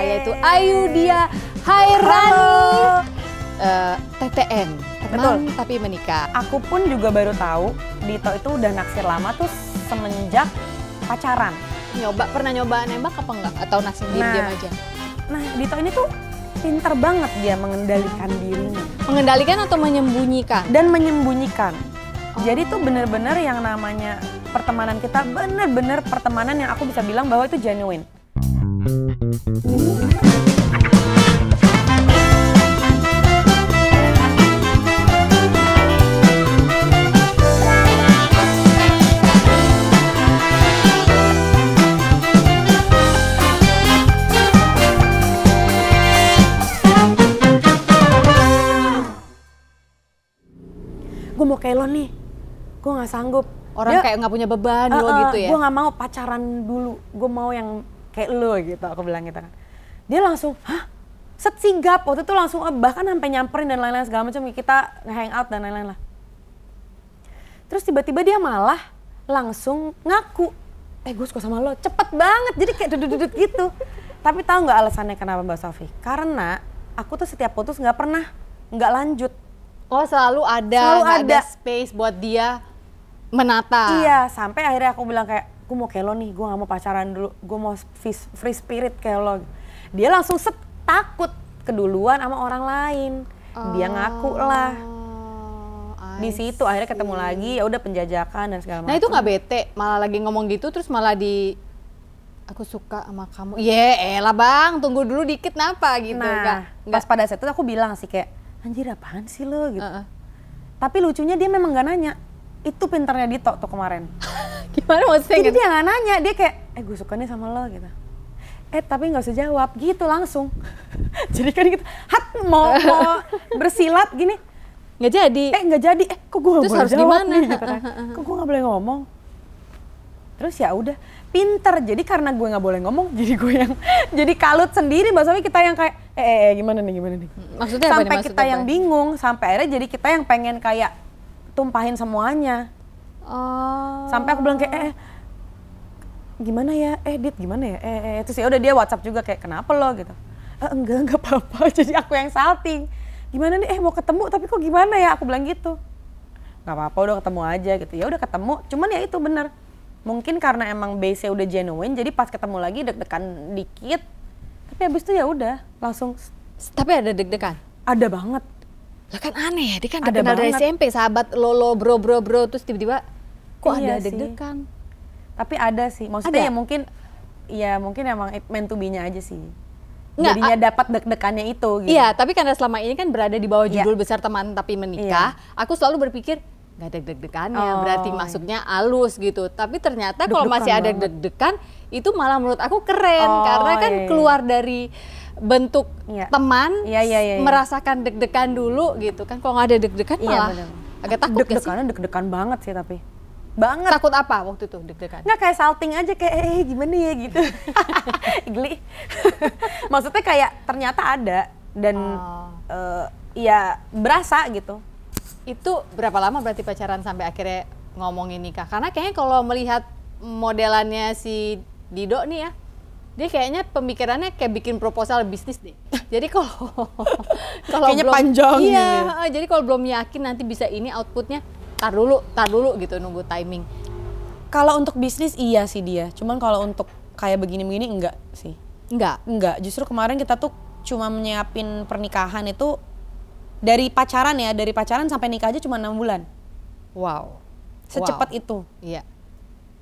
yaitu Ayudhya Hairani, TTM, teman tapi menikah. Aku pun juga baru tahu Dito itu udah naksir lama tuh semenjak pacaran. Pernah nyoba nembak apa enggak? Atau naksir diam-diam aja? Nah, Dito ini tuh pinter banget dia mengendalikan dirinya. Mengendalikan atau menyembunyikan? Dan menyembunyikan. Jadi tuh bener-bener yang namanya pertemanan kita bener-bener pertemanan yang aku bisa bilang bahwa itu genuine. Gue mau kayak lo nih, gue gak sanggup. Orang kayak gak punya beban lo gitu ya? Gue gak mau pacaran dulu, gue mau yang kayak lo gitu, aku bilang gitu kan. Dia langsung, hah? Sigap, waktu itu langsung bahkan sampai nyamperin dan lain-lain segala macam, kita nge-hangout dan lain-lain lah. Terus tiba-tiba dia malah langsung ngaku, gue suka sama lo, cepet banget, jadi kayak dudut-dudut gitu. Tapi tahu nggak alasannya kenapa Mbak Sofi? Karena aku tuh setiap putus nggak pernah nggak lanjut. Oh selalu ada space buat dia menata. Iya, sampai akhirnya aku bilang kayak, gue mau kayak lo nih, gue gak mau pacaran dulu, gue mau free spirit kayak lo. Dia langsung takut keduluan sama orang lain. Dia ngaku lah. Di situ akhirnya ketemu lagi, ya udah penjajakan dan segala macam. Nah itu nggak bete, malah lagi ngomong gitu terus malah aku suka sama kamu. Elah bang, tunggu dulu dikit napa gitu. Nah, pas pada saat itu aku bilang sih kayak, anjir apaan sih lo gitu. Tapi lucunya dia memang gak nanya. Itu pinternya Dito tuh kemarin. Gimana maksudnya? Jadi dia gak nanya, dia kayak, gue suka nih sama lo gitu. Tapi gak usah jawab, gitu langsung. Jadi kan gitu, mau bersilat gini. Gak jadi. Gak jadi, kok gue gak boleh harus jawab gimana? nih gitu kan. Kok gue gak boleh ngomong. Terus ya udah, pinter. Jadi karena gue gak boleh ngomong, jadi gue yang jadi kalut sendiri. Maksudnya kita yang kayak, gimana nih. Maksudnya sampai apa kita yang bingung, sampai akhirnya jadi kita yang pengen kayak tumpahin semuanya. Sampai aku bilang kayak, gimana ya, Dit gimana ya, terus ya udah dia WhatsApp juga kayak, kenapa lo gitu. Enggak apa-apa, jadi aku yang salting. Gimana nih, mau ketemu tapi kok gimana ya, aku bilang gitu. Gak apa-apa, udah ketemu aja gitu. Ya udah ketemu, cuman ya itu bener. Mungkin karena emang base-nya udah genuine, jadi pas ketemu lagi deg-degan dikit. Tapi abis itu ya udah langsung. Tapi ada deg-degan? Ada banget. Lah kan aneh ya, dia kan ada kenal dari banget. SMP, sahabat lo bro, terus tiba-tiba kok iya ada deg-degan? Tapi ada sih, maksudnya ada? ya mungkin emang meant to be-nya aja sih. Nggak, jadinya dapat deg-degannya itu gitu. Iya, tapi karena selama ini kan berada di bawah judul besar teman tapi menikah, aku selalu berpikir nggak ada deg-degannya, berarti masuknya halus gitu. Tapi ternyata kalau masih ada deg-degan, itu malah menurut aku keren, karena kan keluar dari bentuk teman, merasakan deg-degan dulu gitu kan. Kalau nggak ada deg-degan malah agak takut. Deg-degannya deg-degan banget sih tapi. Banget. Takut apa waktu itu deg-degan? Nggak, kayak salting aja kayak gimana ya gitu. Geli. Maksudnya kayak ternyata ada dan ya berasa gitu. Itu berapa lama berarti pacaran sampai akhirnya ngomongin nikah? Karena kayaknya kalau melihat modelannya si Dido nih ya, dia kayaknya pemikirannya kayak bikin proposal bisnis deh. Jadi kalau kayaknya belum panjang. Iya, jadi kalau belum yakin nanti bisa ini outputnya, tar dulu gitu, nunggu timing. Kalau untuk bisnis iya sih dia, cuman kalau untuk kayak begini-begini enggak sih. Enggak, justru kemarin kita tuh cuma menyiapin pernikahan itu dari pacaran sampai nikah aja cuma 6 bulan. Wow. Secepat itu.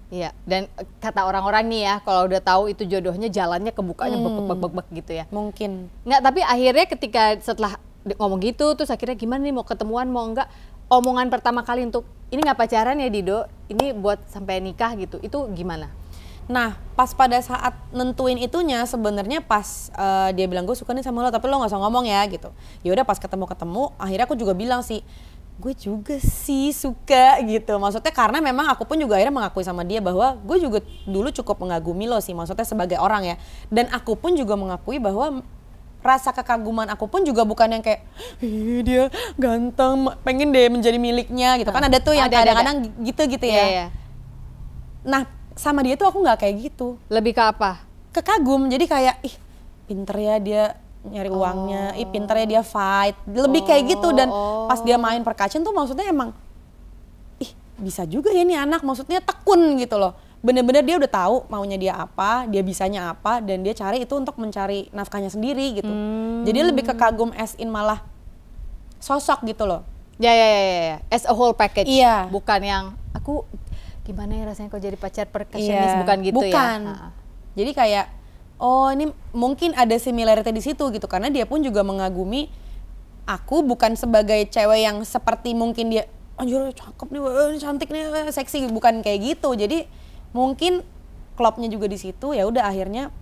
Iya, dan kata orang-orang nih ya, kalau udah tahu itu jodohnya jalannya kebukanya bek gitu ya. Mungkin. Nggak, tapi akhirnya ketika setelah ngomong gitu, terus akhirnya gimana nih, mau ketemuan mau enggak? Omongan pertama kali untuk, ini nggak pacaran ya Dido, ini buat sampai nikah gitu, itu gimana? Nah, pas pada saat nentuin itunya sebenarnya pas dia bilang gue suka nih sama lo, tapi lo nggak usah ngomong ya gitu. Ya udah pas ketemu, akhirnya aku juga bilang sih, gue juga sih suka gitu. Maksudnya karena memang aku pun juga akhirnya mengakui sama dia bahwa gue juga dulu cukup mengagumi lo sih, maksudnya sebagai orang ya. Dan aku pun juga mengakui bahwa rasa kekaguman aku pun juga bukan yang kayak dia ganteng, pengen deh menjadi miliknya gitu. Kan ada tuh yang kadang-kadang gitu ya. Nah, sama dia tuh aku nggak kayak gitu. Lebih ke apa? Kekagum, jadi kayak pinter ya dia nyari uangnya, pinter ya dia fight, lebih kayak gitu. Dan pas dia main percussion tuh maksudnya emang, ih bisa juga ya nih anak, maksudnya tekun gitu loh. Bener-bener dia udah tahu maunya dia apa, dia bisanya apa, dan dia cari itu untuk mencari nafkahnya sendiri gitu. Jadi lebih ke kagum as in malah sosok gitu loh. Ya, as a whole package. Iya. Bukan yang aku gimana ya rasanya kok jadi pacar percussionist, bukan gitu ya. Bukan. Jadi kayak oh ini mungkin ada similarity di situ gitu, karena dia pun juga mengagumi aku bukan sebagai cewek yang seperti mungkin dia anjir cakep nih, cantik nih, seksi, bukan kayak gitu. Jadi mungkin klopnya juga di situ. Ya udah akhirnya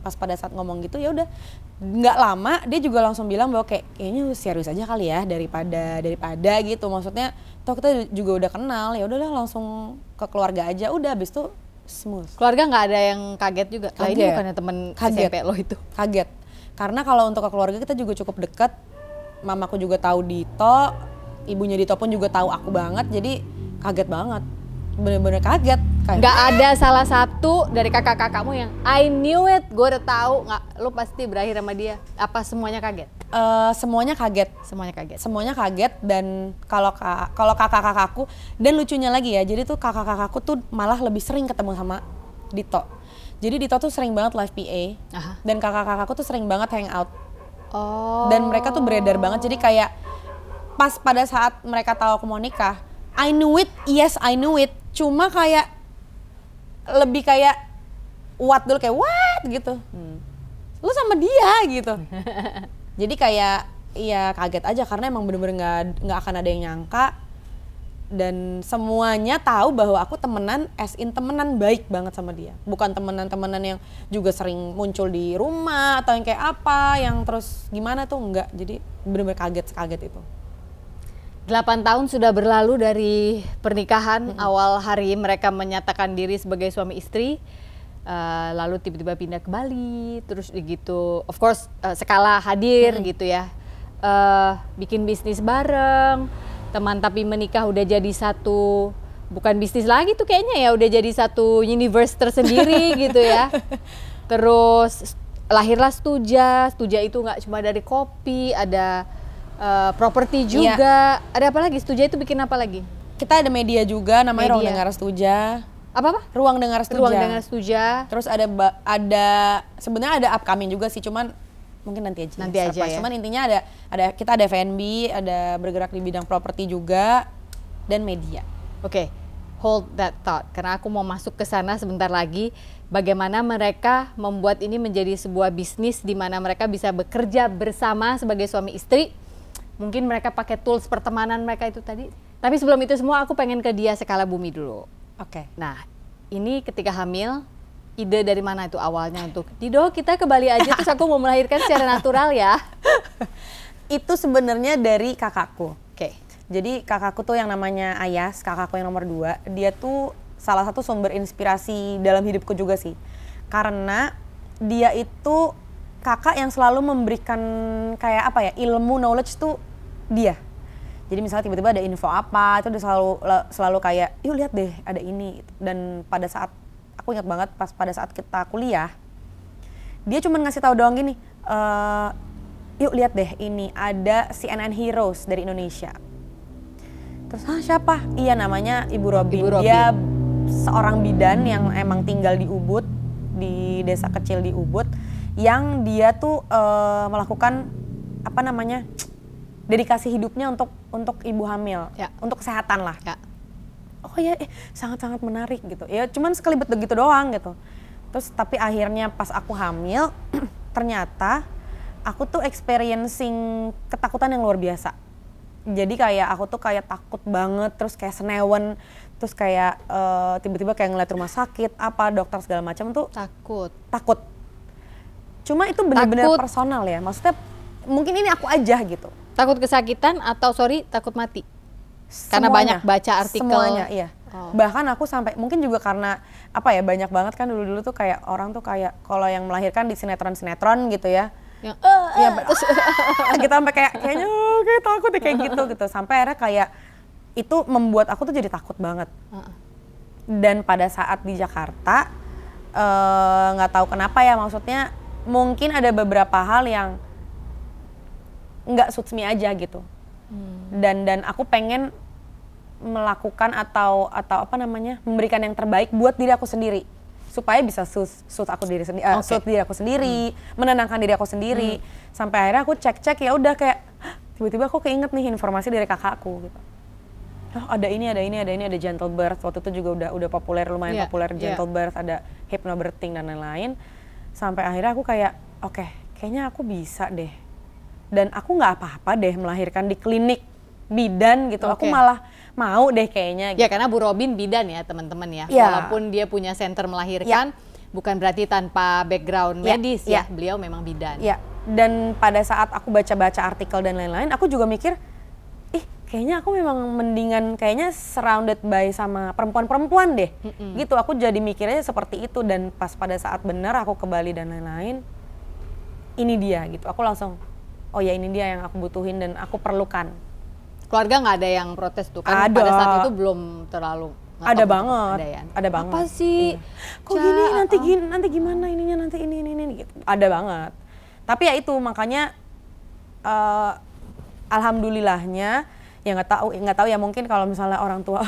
pas pada saat ngomong gitu ya udah nggak lama dia juga langsung bilang bahwa kayaknya serius aja kali ya daripada gitu. Maksudnya toh kita juga udah kenal, ya udahlah langsung ke keluarga aja, udah habis itu smooth. Keluarga nggak ada yang kaget juga? Lah ini bukannya temen SMP lo itu? Kaget. Karena kalau untuk ke keluarga kita juga cukup dekat. Mamaku juga tahu Dito, ibunya Dito pun juga tahu aku banget, jadi kaget banget. Bener-bener kaget. Nggak ada salah satu dari kakak-kakakmu yang I knew it, gue udah tahu, nggak, lo pasti berakhir sama dia. Apa semuanya kaget? Semuanya kaget. Semuanya kaget. Dan kalau kakak-kakakku, dan lucunya lagi ya, jadi tuh kakak-kakakku tuh malah lebih sering ketemu sama Dito. Jadi Dito tuh sering banget live PA. Dan kakak-kakakku tuh sering banget hangout. Dan mereka tuh beredar banget, jadi kayak pas pada saat mereka tahu aku mau nikah, I knew it, yes I knew it. Cuma kayak lebih kayak what dulu, kayak what gitu. Lu sama dia gitu. Jadi kayak ya kaget aja karena emang bener-bener nggak akan ada yang nyangka. Dan semuanya tahu bahwa aku temenan, as in temenan baik banget sama dia. Bukan temenan-temenan yang juga sering muncul di rumah atau yang kayak apa, yang terus gimana tuh enggak. Jadi bener-bener kaget itu. 8 tahun sudah berlalu dari pernikahan. Awal hari mereka menyatakan diri sebagai suami istri, lalu tiba-tiba pindah ke Bali, terus gitu. Of course Skala hadir gitu ya, bikin bisnis bareng. Teman tapi menikah udah jadi satu, bukan bisnis lagi tuh kayaknya ya, udah jadi satu universe tersendiri gitu ya. Terus lahirlah Stuja itu nggak cuma dari kopi, ada properti juga. Ada apa lagi? Stuja itu bikin apa lagi? Kita ada media juga namanya Ruang Dengar Stuja. Apa? Ruang Dengar Stuja. Terus ada sebenarnya ada upcoming juga sih, cuman mungkin nanti aja ya. Cuman intinya kita ada F&B, ada bergerak di bidang properti juga, dan media. Oke, hold that thought, karena aku mau masuk ke sana sebentar lagi. Bagaimana mereka membuat ini menjadi sebuah bisnis di mana mereka bisa bekerja bersama sebagai suami istri. Mungkin mereka pakai tools pertemanan mereka itu tadi. Tapi sebelum itu semua aku pengen ke Dia Skala Bumi dulu. Oke. Nah, ini ketika hamil, ide dari mana itu awalnya untuk Dido kita ke Bali aja terus aku mau melahirkan secara natural ya? Itu sebenarnya dari kakakku. Oke. Jadi kakakku tuh yang namanya Ayas, kakakku yang nomor 2, dia tuh salah satu sumber inspirasi dalam hidupku juga sih. Karena dia itu kakak yang selalu memberikan kayak apa ya, ilmu, knowledge tuh dia. Jadi misalnya tiba-tiba ada info apa, itu dia selalu kayak, yuk lihat deh ada ini. Dan pada saat aku ingat banget pas pada saat kita kuliah, dia cuma ngasih tahu doang gini, yuk lihat deh ini ada CNN Heroes dari Indonesia. Terus siapa? Iya namanya Ibu Robin. Dia seorang bidan yang emang tinggal di Ubud, di desa kecil di Ubud, yang dia tuh melakukan apa namanya dedikasi hidupnya untuk ibu hamil, untuk kesehatan lah. Oh ya, sangat-sangat menarik gitu. Ya cuman sekelibet begitu doang gitu. Terus tapi akhirnya pas aku hamil, ternyata aku tuh experiencing ketakutan yang luar biasa. Jadi kayak aku tuh kayak takut banget, terus kayak senewen, terus kayak tiba-tiba kayak ngeliat rumah sakit, apa dokter segala macam tuh takut. Cuma itu benar-benar personal ya. Maksudnya mungkin ini aku aja gitu. Takut kesakitan atau takut mati? Karena banyak baca artikel. Semuanya, iya. Bahkan aku sampai, mungkin juga karena apa ya, banyak banget kan dulu-dulu tuh kayak orang tuh kayak kalau yang melahirkan di sinetron-sinetron gitu ya. Yang kita sampai kayaknya kayak takut ya kayak gitu. Sampai akhirnya kayak itu membuat aku tuh jadi takut banget. Dan pada saat di Jakarta nggak tahu kenapa ya, maksudnya mungkin ada beberapa hal yang nggak suits me aja gitu. Dan aku pengen melakukan atau apa namanya, memberikan yang terbaik buat diri aku sendiri supaya bisa suit aku diri sendiri, suit diri aku sendiri, menenangkan diri aku sendiri. Sampai akhirnya aku cek ya udah kayak tiba-tiba aku keinget nih informasi dari kakakku gitu. Oh, ada ini, ada gentle birth. Waktu itu juga udah populer, lumayan populer gentle birth, ada hypnobirthing dan lain-lain. Sampai akhirnya aku kayak oke, kayaknya aku bisa deh. Dan aku nggak apa-apa deh melahirkan di klinik bidan gitu. Aku malah mau deh kayaknya. Ya karena Bu Robin bidan ya teman-teman ya. Walaupun dia punya center melahirkan, bukan berarti tanpa background medis ya. Beliau memang bidan. Ya. Dan pada saat aku baca-baca artikel dan lain-lain, aku juga mikir, kayaknya aku memang mendingan kayaknya surrounded by sama perempuan-perempuan deh. Gitu, aku jadi mikirnya seperti itu. Dan pas pada saat benar aku ke Bali dan lain-lain, ini dia gitu. Aku langsung, oh ya ini dia yang aku butuhin dan aku perlukan. Keluarga nggak ada yang protes tuh kan? Pada saat itu belum terlalu. Ada banget, ada banget. Apa sih? Kok gini, nanti gimana ininya, nanti ini gitu. Ada banget. Tapi ya itu makanya alhamdulillahnya ya nggak tahu ya, mungkin kalau misalnya orang tua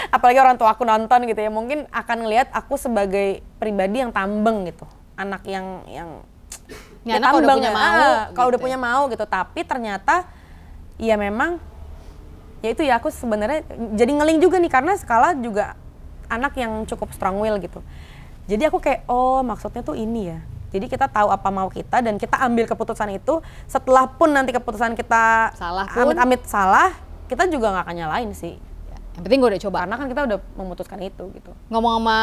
apalagi orang tua aku nonton gitu ya, mungkin akan ngelihat aku sebagai pribadi yang tambeng gitu, anak yang ya tambeng, udah punya mau kalau udah punya mau gitu. Tapi ternyata ya memang ya itu ya, aku sebenarnya jadi ngeling juga nih karena Skala juga anak yang cukup strong will gitu. Jadi aku kayak oh maksudnya tuh ini ya. Jadi kita tahu apa mau kita dan kita ambil keputusan itu. Setelah pun nanti keputusan kita amit-amit salah, kita juga nggak akan nyalain sih. Yang penting gue udah coba. Karena kan kita udah memutuskan itu gitu. Ngomong sama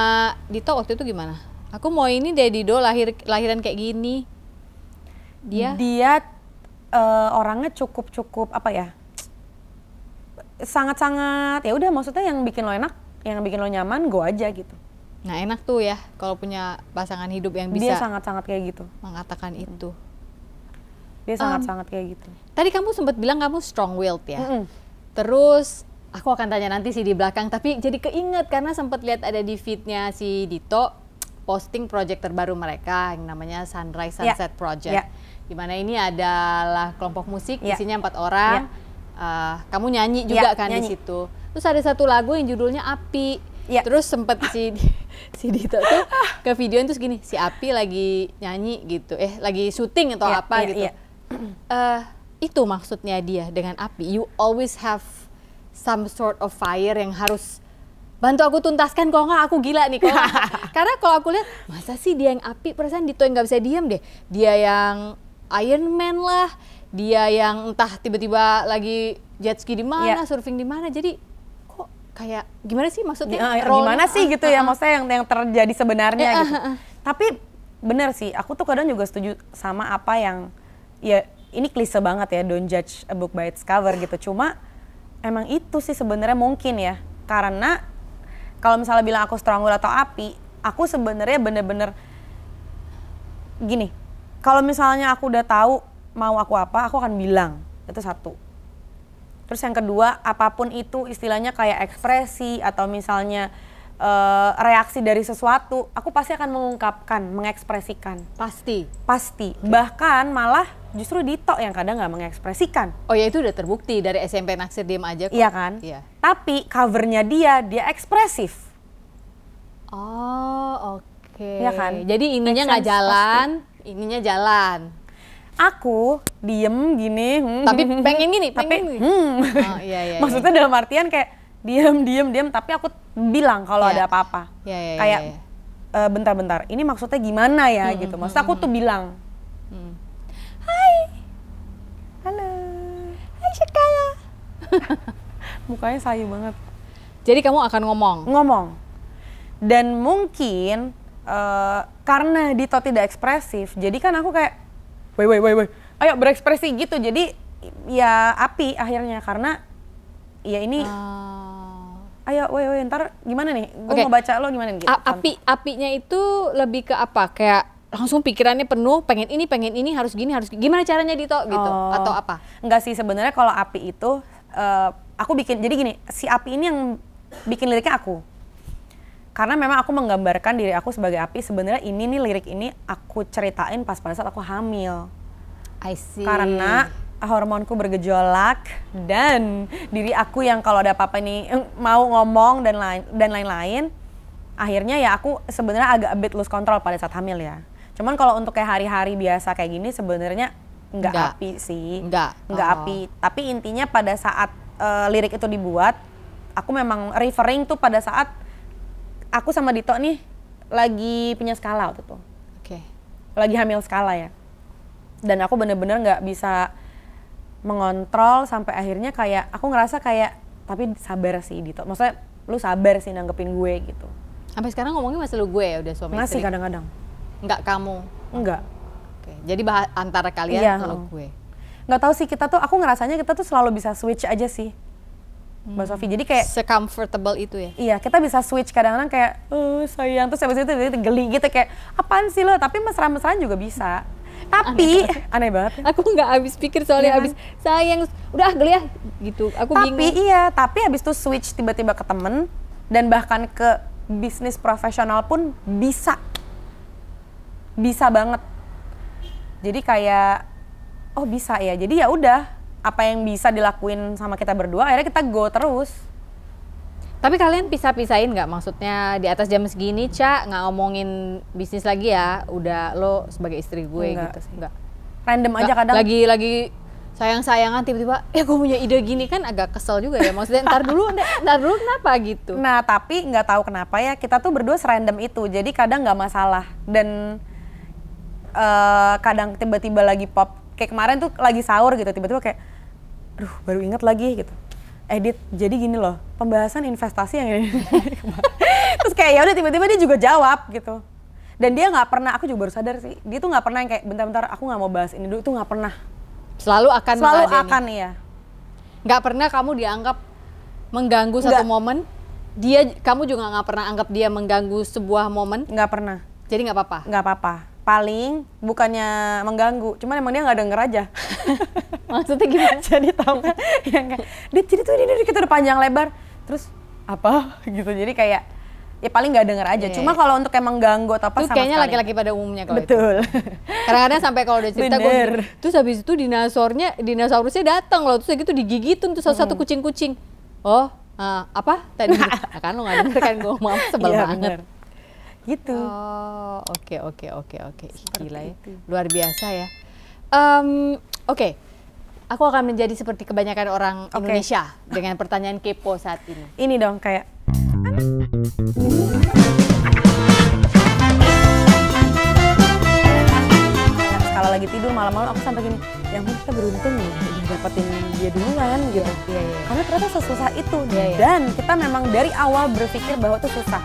Dito waktu itu gimana? Aku mau ini deh Dido lahiran kayak gini. Dia orangnya cukup apa ya? Sangat-sangat ya udah, maksudnya yang bikin lo enak, yang bikin lo nyaman, go aja gitu. Nah enak tuh ya kalau punya pasangan hidup yang bisa. Dia sangat-sangat kayak gitu. Mengatakan itu. Dia sangat-sangat kayak gitu. Tadi kamu sempat bilang kamu strong willed ya. Terus aku akan tanya nanti sih di belakang, tapi jadi keinget karena sempat lihat ada di feednya si Dito posting project terbaru mereka yang namanya Sunrise Sunset Project. Dimana ini adalah kelompok musik, isinya 4 orang. Kamu nyanyi juga kan di situ. Terus ada satu lagu yang judulnya Api. Terus sempet si Dito tuh ke video terus gini, si Api lagi nyanyi gitu, lagi syuting atau apa gitu. Itu maksudnya dia dengan Api. You always have some sort of fire yang harus bantu aku tuntaskan, kalau nggak aku gila nih. Karena kalau aku lihat, masa sih dia yang Api, perasaan Dito yang nggak bisa diem deh. Dia yang Iron Man lah, dia yang entah tiba-tiba lagi jet ski di mana, surfing di mana. Jadi kayak gimana sih maksudnya? Gimana sih gitu ya, maksudnya yang terjadi sebenarnya gitu. Tapi bener sih, aku tuh kadang juga setuju sama apa yang, ya ini klise banget ya, don't judge a book by its cover gitu. Cuma emang itu sih sebenarnya mungkin ya, karena kalau misalnya bilang aku strong will atau Api, aku sebenarnya bener-bener gini, kalau misalnya aku udah tahu mau aku apa, aku akan bilang, itu satu. Terus yang kedua, apapun itu istilahnya kayak ekspresi atau misalnya reaksi dari sesuatu, aku pasti akan mengungkapkan, mengekspresikan. Pasti? Pasti. Bahkan malah justru Dito yang kadang nggak mengekspresikan. Oh ya itu udah terbukti dari SMP Naksir Diem Aja kok. Iya kan? Iya. Tapi covernya dia ekspresif. Oh oke. Iya kan? Jadi ininya nggak jalan, ininya jalan. Aku diem gini, tapi pengen gini, Oh, iya. Maksudnya dalam artian kayak diem, tapi aku bilang kalau ada apa-apa. Kayak bentar-bentar, ini maksudnya gimana ya gitu. Maksud aku tuh bilang, hai, halo, hai Skala. Mukanya sayu banget. Jadi kamu akan ngomong. Dan mungkin karena Dito tidak ekspresif, jadi kan aku kayak Woi, ayo berekspresi gitu. Jadi ya Api akhirnya, karena ya ini ayo woi ntar gimana nih, gue mau baca lo gimana gitu. Apinya itu lebih ke apa, kayak langsung pikirannya penuh, pengen ini harus gimana caranya Dito gitu, atau apa? Enggak sih, sebenarnya kalau Api itu aku bikin, jadi gini, si Api ini yang bikin liriknya aku. karena memang aku menggambarkan diri aku sebagai Api. Sebenarnya ini nih lirik ini aku ceritain pas pada saat aku hamil. I see. Karena hormonku bergejolak dan diri aku yang kalau ada apa-apa nih mau ngomong dan lain-lain. Akhirnya ya aku sebenarnya agak a bit lose control pada saat hamil ya. Cuman kalau untuk kayak hari-hari biasa kayak gini sebenarnya nggak Api sih. Nggak Api. Tapi intinya pada saat lirik itu dibuat, aku memang referring tuh pada saat aku sama Dito nih lagi punya skala waktu itu. Oke. Lagi hamil skala ya. Dan aku bener-bener nggak bisa mengontrol sampai akhirnya kayak aku ngerasa kayak tapi sabar sih Dito. Maksudnya lu sabar sih nanggepin gue gitu. Sampai sekarang ngomongnya masih lu gue ya udah suami istri? Masih kadang-kadang. Nggak kamu? Enggak. Oke. Jadi antara kalian lu gue? Nggak tahu sih, kita tuh aku ngerasanya kita tuh selalu bisa switch aja sih. Mbak Sofi, jadi kayak se-comfortable itu ya? Iya, kita bisa switch kadang-kadang kayak sayang, terus habis itu geli gitu kayak apaan sih lo, tapi mesra-mesraan juga bisa. Tapi aneh banget ya. Aku nggak habis pikir soalnya habis sayang, udah geli ya gitu, aku bingung. Tapi iya, tapi habis itu switch tiba-tiba ke temen dan bahkan ke bisnis profesional pun bisa banget. Jadi kayak oh bisa ya, jadi ya udah apa yang bisa dilakuin sama kita berdua, akhirnya kita go terus. Tapi kalian pisah-pisahin nggak? Maksudnya di atas jam segini, Ca, nggak ngomongin bisnis lagi ya? Udah lo sebagai istri gue enggak gitu? Enggak. Random aja kadang. Lagi sayang-sayangan tiba-tiba, gue punya ide gini kan agak kesel juga ya. Maksudnya ntar dulu kenapa gitu? Nah tapi nggak tahu kenapa ya, kita tuh berdua serandom itu. Jadi kadang nggak masalah. Dan kadang tiba-tiba lagi pop. Kayak kemarin tuh lagi sahur gitu, tiba-tiba kayak aduh baru inget lagi gitu, edit jadi gini loh pembahasan investasi yang ini. Terus kayak ya udah tiba-tiba dia juga jawab gitu, dan dia nggak pernah, aku juga baru sadar sih, dia tuh nggak pernah yang kayak bentar-bentar aku nggak mau bahas ini dulu, tuh nggak pernah. Selalu akan ya. Nggak pernah kamu dianggap mengganggu satu momen, kamu juga nggak pernah anggap dia mengganggu sebuah momen? Nggak pernah. Jadi nggak apa-apa? Nggak apa-apa. Paling bukannya mengganggu, cuman emang dia nggak denger aja. Maksudnya gimana? Jadi tau kan, yang kayak, jadi tuh ini kita udah panjang lebar, terus apa gitu, jadi kayak ya paling nggak denger aja. Cuma kalau untuk emang ganggu atau apa sama sekali. Kayaknya laki-laki pada umumnya kalau betul. Kadang-kadang sampai kalau udah cerita gue, terus habis itu dinosaurusnya datang loh, terus gitu digigitin tuh satu kucing-kucing. Oh, apa tadi? Kan lo nggak denger kan gue ngomong, sebel banget. Bener. Gitu. Oh, oke. Gila ya, luar biasa ya. Oke. Aku akan menjadi seperti kebanyakan orang Indonesia dengan pertanyaan kepo saat ini. Ini dong kayak kalau lagi tidur malam-malam aku sampai gini, ya ampun kita beruntung nih udah dapetin dia duluan gitu. Iya. Karena ternyata sesusah itu dan kita memang dari awal berpikir bahwa itu susah.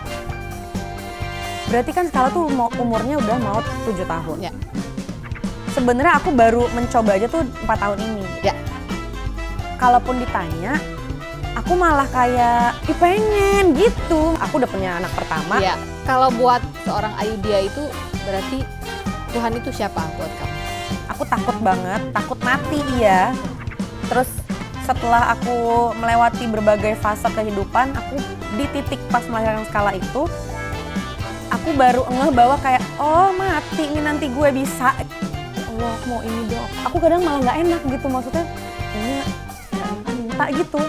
Berarti kan Skala tuh umurnya udah mau 7 tahun. Ya. Sebenarnya aku baru mencoba aja tuh 4 tahun ini. Ya. Kalaupun ditanya, aku malah kayak pengen gitu. Aku udah punya anak pertama. Ya. Kalau buat seorang Ayudhya itu berarti Tuhan itu siapa buat kamu? Aku takut banget, takut mati iya. Terus setelah aku melewati berbagai fase kehidupan, aku di titik pas melahirkan Skala itu, aku baru ngeh bahwa kayak oh mati ini nanti gue bisa. Allah mau ini dong. Aku kadang malah nggak enak gitu, maksudnya ini nggak minta gitu.